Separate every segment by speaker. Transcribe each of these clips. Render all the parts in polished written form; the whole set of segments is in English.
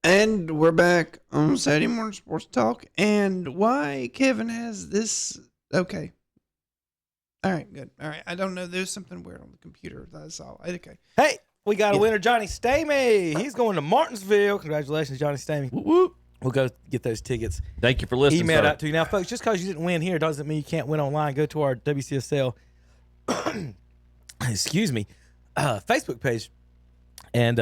Speaker 1: And we're back on Saturday Morning Sports Talk. And why Kevin has this. Okay. All right, good. All right. I don't know. There's something weird on the computer that I saw. Okay.
Speaker 2: Hey, we got a winner, Johnny Stamey. He's going to Martinsville. Congratulations, Johnny Stamey.
Speaker 3: Whoop, whoop.
Speaker 2: We'll go get those tickets.
Speaker 3: Thank you for listening,
Speaker 2: Emailed
Speaker 3: sir.
Speaker 2: out to you. Now, folks, just because you didn't win here doesn't mean you can't win online. Go to our WCSL Facebook page. And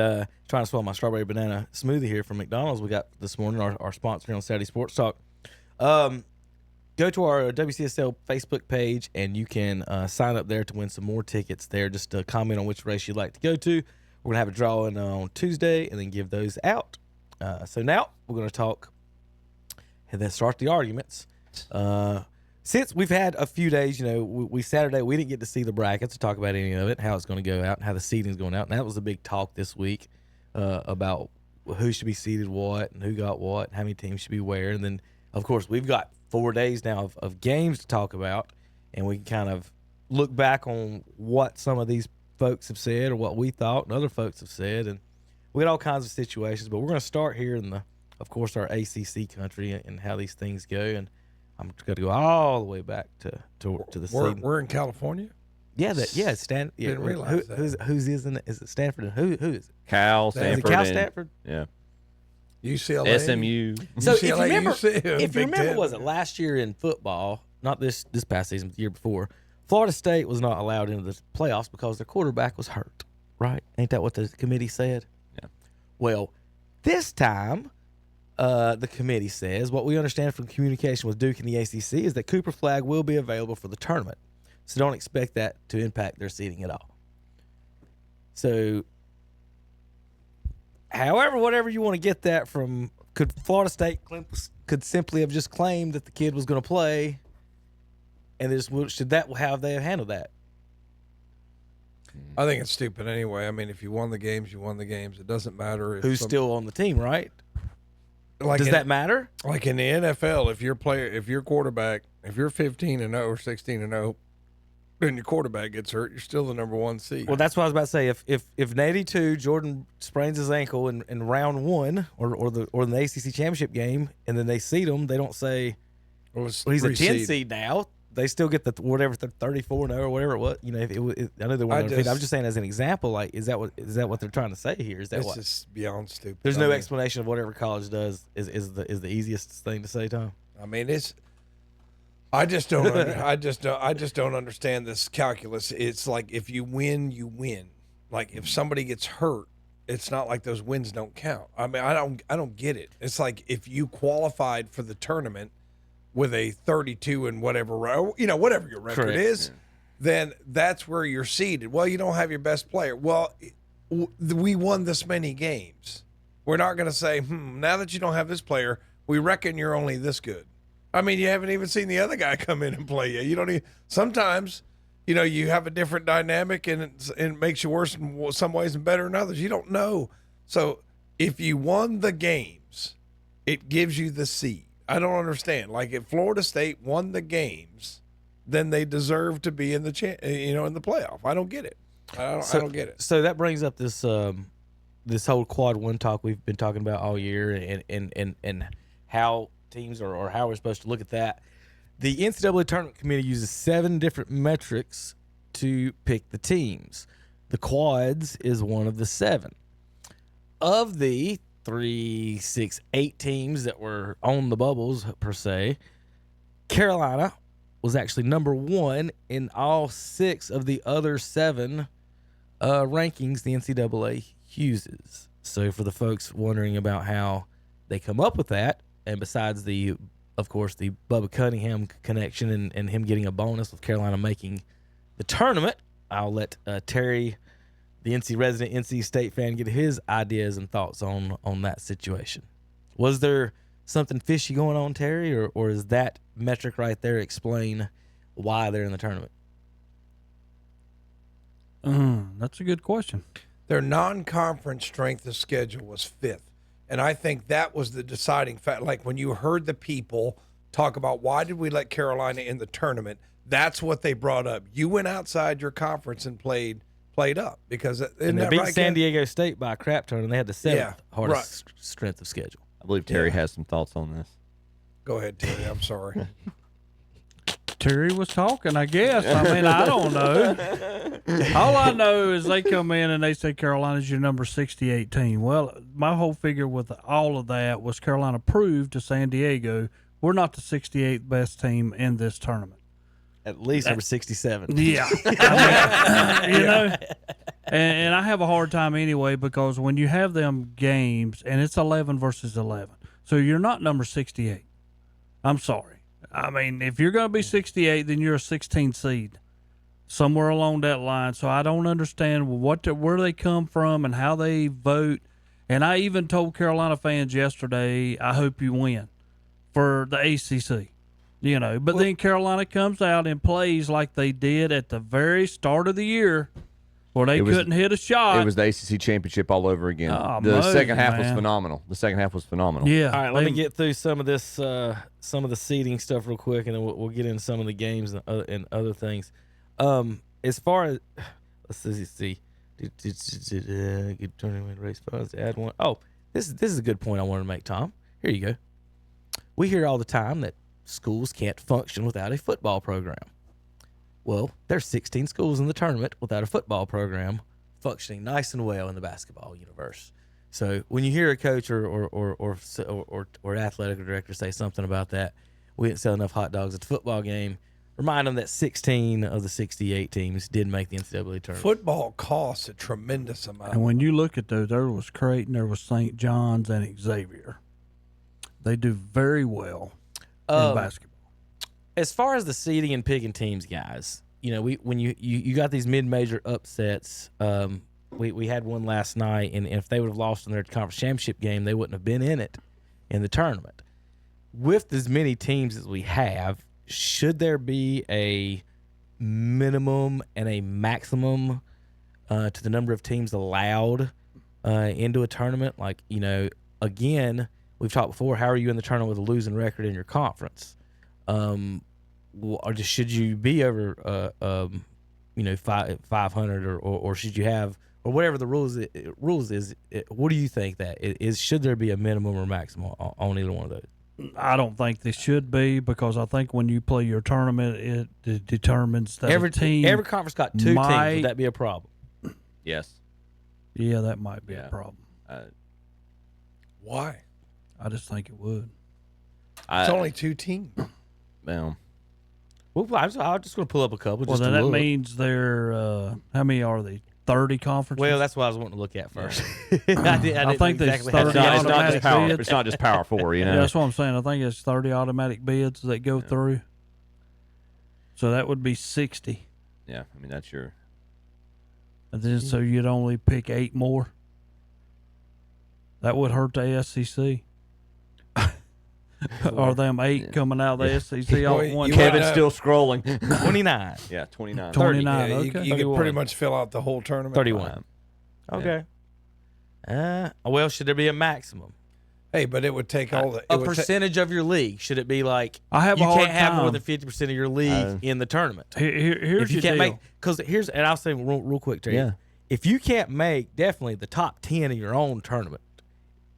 Speaker 2: trying to swallow my strawberry banana smoothie here from McDonald's we got this morning, our sponsor here on Saturday Sports Talk. Go to our WCSL Facebook page, and you can sign up there to win some more tickets there. Just comment on which race you'd like to go to. We're going to have a drawing on Tuesday and then give those out. So now we're going to talk and then start the arguments. Since we've had a few days, Saturday, we didn't get to see the brackets to talk about any of it, how it's going to go out, and how the seeding's going out. And that was a big talk this week about who should be seeded what and who got what, how many teams should be where. And then, of course, we've got 4 days now of games to talk about, and we can kind of look back on what some of these folks have said or what we thought and other folks have said. And we got all kinds of situations, but we're going to start here in of course, our ACC country and how these things go. And I'm going to go all the way back to the seed.
Speaker 4: We're in California?
Speaker 2: It's Stanford. Yeah,
Speaker 4: Didn't realize that.
Speaker 2: Who's in it? Is it Stanford? And who is it?
Speaker 3: Cal,
Speaker 2: Is
Speaker 3: Stanford.
Speaker 2: it Cal, Stanford?
Speaker 3: Yeah.
Speaker 4: UCLA?
Speaker 3: SMU.
Speaker 2: So if you
Speaker 4: UCLA,
Speaker 2: remember,
Speaker 4: Big Ten.
Speaker 2: was it last year in football, not this past season, but the year before, Florida State was not allowed into the playoffs because their quarterback was hurt, right? Ain't that what the committee said?
Speaker 3: Yeah.
Speaker 2: Well, this time, the committee says what we understand from communication with Duke and the ACC is that Cooper Flag will be available for the tournament. So don't expect that to impact their seeding at all. So, however, whatever you want to get that from, could Florida State could simply have just claimed that the kid was going to play, and should that how they have handled that?
Speaker 4: I think it's stupid anyway. I mean, if you won the games, you won the games. It doesn't matter
Speaker 2: Who's still on the team, right?
Speaker 4: Does
Speaker 2: that matter?
Speaker 4: Like in the NFL, if your quarterback, if you're 15-0 or 16-0, and your quarterback gets hurt, you're still the number 1 seed.
Speaker 2: Well, that's what I was about to say. If in 82 Jordan sprains his ankle in round 1 or in the ACC championship game, and then they seed him, they don't say, well, he's a 10 seed now. They still get the 34-0 or whatever it was. I know they weren't. I'm just saying as an example. Like, is that what they're trying to say here? Is that
Speaker 4: it's
Speaker 2: what?
Speaker 4: Just beyond stupid.
Speaker 2: There's no explanation of whatever college does is the easiest thing to say, Tom.
Speaker 4: I mean, I just don't. I just don't understand this calculus. It's like if you win, you win. Like if somebody gets hurt, it's not like those wins don't count. I mean, I don't get it. It's like if you qualified for the tournament with a 32 and whatever, whatever your record is, then that's where you're seeded. Well, you don't have your best player. Well, we won this many games. We're not going to say, now that you don't have this player, we reckon you're only this good. I mean, you haven't even seen the other guy come in and play yet. You don't even, sometimes, you have a different dynamic and it makes you worse in some ways and better in others. You don't know. So if you won the games, it gives you the seed. I don't understand. Like if Florida State won the games, then they deserve to be in the in the playoff. I don't get it. I don't get it.
Speaker 2: So that brings up this this whole quad 1 talk we've been talking about all year, and how teams or how we're supposed to look at that. The NCAA tournament committee uses 7 different metrics to pick the teams. The quads is one of the 7. Of the 3, 6, 8 teams that were on the bubbles per se, Carolina was actually number 1 in all 6 of the other 7 rankings the NCAA uses. So for the folks wondering about how they come up with that, and besides of course, the Bubba Cunningham connection and him getting a bonus with Carolina making the tournament, I'll let Terry, the resident NC State fan, get his ideas and thoughts on that situation. Was there something fishy going on, Terry, or is that metric right there explain why they're in the tournament?
Speaker 5: That's a good question.
Speaker 4: Their non-conference strength of schedule was 5th. And I think that was the deciding fact. Like when you heard the people talk about why did we let Carolina in the tournament, that's what they brought up. You went outside your conference and played played up because isn't
Speaker 2: And they
Speaker 4: that
Speaker 2: beat
Speaker 4: right,
Speaker 2: San
Speaker 4: Ken?
Speaker 2: Diego State by a crap ton, and they had the seventh
Speaker 4: Yeah,
Speaker 2: hardest strength of schedule.
Speaker 3: I believe Terry has some thoughts on this.
Speaker 4: Go ahead, Terry. I'm sorry.
Speaker 5: Terry was talking, I guess. I mean, I don't know. All I know is they come in and they say Carolina's your number 68 team. Well, my whole figure with all of that was Carolina proved to San Diego we're not the 68th best team in this tournament.
Speaker 2: At least number 67.
Speaker 5: Yeah. I mean, you know, and I have a hard time anyway because when you have them games and it's 11 versus 11, so you're not number 68. I'm sorry. I mean, if you're going to be 68, then you're a 16 seed somewhere along that line. So I don't understand where they come from and how they vote. And I even told Carolina fans yesterday, I hope you win for the ACC. You know, but then Carolina comes out and plays like they did at the very start of the year where they couldn't hit a shot.
Speaker 3: It was the ACC championship all over again.
Speaker 5: Oh,
Speaker 3: the second half was
Speaker 5: man.
Speaker 3: phenomenal. The second half was phenomenal.
Speaker 5: Yeah.
Speaker 2: All right, let me get through some of this, some of the seeding stuff real quick, and then we'll get into some of the games and other things. As far as let's see, good tournament race funds. Add one. Oh, this is a good point I wanted to make, Tom. Here you go. We hear all the time that schools can't function without a football program. Well, there's 16 schools in the tournament without a football program functioning nice and well in the basketball universe. So when you hear a coach or athletic director say something about that, we didn't sell enough hot dogs at the football game, remind them that 16 of the 68 teams did make the NCAA tournament.
Speaker 4: Football costs a tremendous amount.
Speaker 5: And when you look at those, there was Creighton, there was St. John's, and Xavier. They do very well in basketball.
Speaker 2: As far as the seeding and picking teams, guys, you know, when you got these mid-major upsets. We had one last night, and if they would have lost in their conference championship game, they wouldn't have been in it in the tournament. With as many teams as we have, should there be a minimum and a maximum to the number of teams allowed into a tournament? Like, you know, again, we've talked before, how are you in the tournament with a losing record in your conference? Or just should you be over, 500 or should you have, or whatever the rules is, what do you think that is? Should there be a minimum or maximum on either one of those?
Speaker 5: I don't think they should be because I think when you play your tournament, it determines that
Speaker 2: Every conference got two teams. Would that be a problem?
Speaker 3: Yes.
Speaker 5: Yeah, that might be a problem.
Speaker 4: Why?
Speaker 5: I just think it would.
Speaker 4: It's only two teams.
Speaker 3: Well,
Speaker 2: I'm just going to pull up a couple.
Speaker 5: Well,
Speaker 2: just
Speaker 5: then
Speaker 2: to
Speaker 5: that
Speaker 2: look.
Speaker 5: means they're how many are they? 30 conferences.
Speaker 2: Well, that's what I was wanting to look at first.
Speaker 5: I think there's
Speaker 2: exactly
Speaker 5: 30
Speaker 3: it's not
Speaker 5: automatic
Speaker 3: just power.
Speaker 5: bids.
Speaker 3: It's not just power four. You know.
Speaker 5: Yeah, that's what I'm saying. I think it's 30 automatic bids that go through. So that would be 60.
Speaker 3: Yeah, I mean that's your.
Speaker 5: And then so you'd only pick 8 more. That would hurt the SEC. Or them 8 coming out of the SEC all at once.
Speaker 3: Kevin's still scrolling.
Speaker 2: 29.
Speaker 3: Yeah, 29.
Speaker 5: 29.
Speaker 4: Yeah,
Speaker 5: Okay.
Speaker 4: you could pretty much fill out the whole tournament.
Speaker 2: 31. Okay. Well, should there be a maximum?
Speaker 4: Hey, but it would take all the
Speaker 2: A percentage of your league. Should it be like
Speaker 5: I have
Speaker 2: you
Speaker 5: a hard
Speaker 2: can't have more
Speaker 5: time.
Speaker 2: than 50% of your league in the tournament?
Speaker 5: Here's
Speaker 2: If you
Speaker 5: your
Speaker 2: can't
Speaker 5: deal.
Speaker 2: make, because here's, and I'll say real quick to you.
Speaker 3: Yeah.
Speaker 2: If you can't make definitely the top 10 in your own tournament,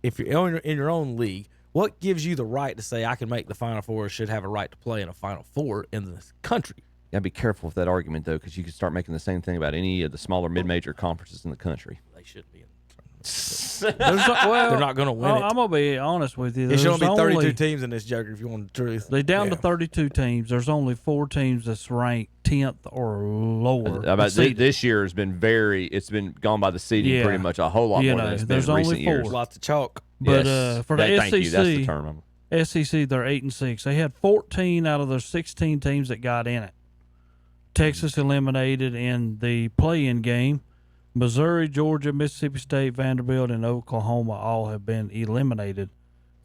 Speaker 2: if you're in your own league, what gives you the right to say I can make the Final Four or should have a right to play in a Final Four in this country?
Speaker 3: You gotta be careful with that argument though, because you could start making the same thing about any of the smaller mid-major conferences in the country.
Speaker 2: They shouldn't be in
Speaker 5: They're
Speaker 2: not going to win it.
Speaker 5: I'm going to be honest with you.
Speaker 2: There should
Speaker 5: There's
Speaker 2: only be 32
Speaker 5: only-
Speaker 2: teams in this joker if you want the truth.
Speaker 5: They down to 32 teams. There's only 4 teams that's ranked 10th or lower.
Speaker 3: This year has been it's been gone by the seeding
Speaker 5: Yeah.
Speaker 3: pretty much a whole lot
Speaker 5: You
Speaker 3: more
Speaker 5: know,
Speaker 3: than it's been
Speaker 5: there's
Speaker 3: in
Speaker 5: only
Speaker 3: recent
Speaker 5: 4.
Speaker 3: years.
Speaker 2: Lots of chalk.
Speaker 5: But
Speaker 3: Yes.
Speaker 5: for the
Speaker 3: Thank you. That's the
Speaker 5: SEC,
Speaker 3: term.
Speaker 5: SEC, they're 8-6. They had 14 out of their 16 teams that got in it. Texas eliminated in the play-in game. Missouri, Georgia, Mississippi State, Vanderbilt, and Oklahoma all have been eliminated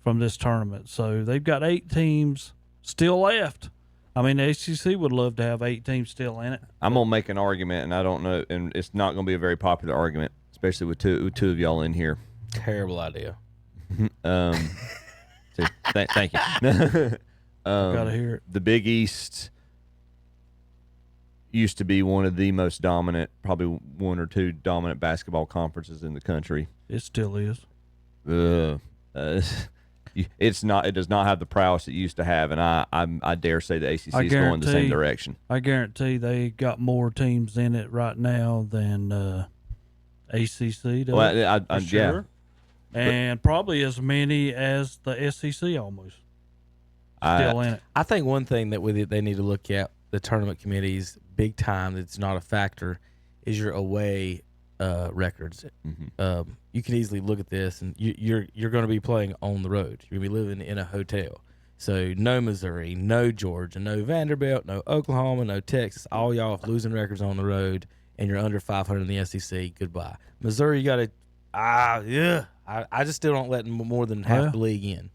Speaker 5: from this tournament. So they've got 8 teams still left. I mean, the ACC would love to have 8 teams still in it.
Speaker 3: I'm gonna make an argument, and I don't know, and it's not gonna be a very popular argument, especially with two of y'all in here.
Speaker 2: Terrible idea.
Speaker 3: Thank you.
Speaker 5: Gotta hear it.
Speaker 3: The Big East. used to be one of the most dominant, probably one or two dominant basketball conferences in the country.
Speaker 5: It still is.
Speaker 3: It's not. It does not have the prowess it used to have, and I dare say the ACC is going the same direction.
Speaker 5: I guarantee they got more teams in it right now than ACC does.
Speaker 3: Well,
Speaker 5: for sure. And probably as many as the SEC almost. Still in it.
Speaker 2: I think one thing that they need to look at, the tournament committees, big time, that's not a factor, is your away records.
Speaker 3: Mm-hmm.
Speaker 2: You can easily look at this, and you're going to be playing on the road. You're going to be living in a hotel. So no Missouri, no Georgia, no Vanderbilt, no Oklahoma, no Texas. All y'all losing records on the road, and you're under 500 in the SEC. Goodbye. Missouri, you got to I just still don't let more than half the league in.